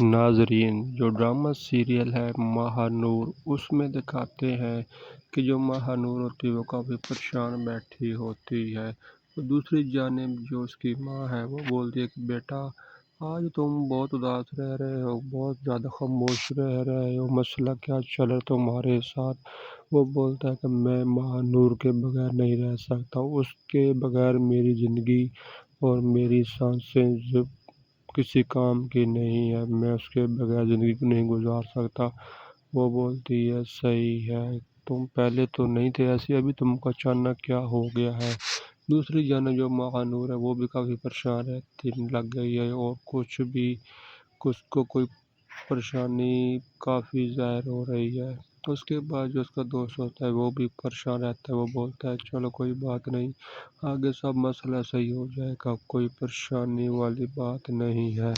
ناظرین، جو drama serial ہے ماہ نور، اس میں دکھاتے ہیں کہ جو ماہ نور ہوتی ہے وہ کافی پریشان بیٹھی ہوتی ہے۔ اور دوسری جانب جو اس کی ماں ہے وہ بولتی ہے کہ بیٹا آج تم بہت اداس رہ رہے ہو، بہت زیادہ خاموش رہ رہے ہو، مسئلہ کیا چل رہا ہے تمہارے ساتھ؟ وہ بولتا ہے کہ میں ماہ نور کے بغیر نہیں رہ سکتا، اس کے بغیر میری زندگی اور میری سانسیں کسی کام کی نہیں ہے، میں اس کے بغیر زندگی کو نہیں گزار سکتا۔ وہ بولتی ہے صحیح ہے، تم پہلے تو نہیں تھے ایسی، ابھی تم کو اچانک کیا ہو گیا ہے؟ دوسری جانب جو ماہ نور ہے وہ بھی کافی پریشان رہتی لگ گئی ہے، اور کچھ کو کوئی پریشانی کافی ظاہر ہو رہی ہے۔ اس کے بعد جو اس کا دوست ہوتا ہے وہ بھی پریشان رہتا ہے، وہ بولتا ہے چلو کوئی بات نہیں، آگے سب مسئلہ صحیح ہو جائے گا، کوئی پریشانی والی بات نہیں ہے۔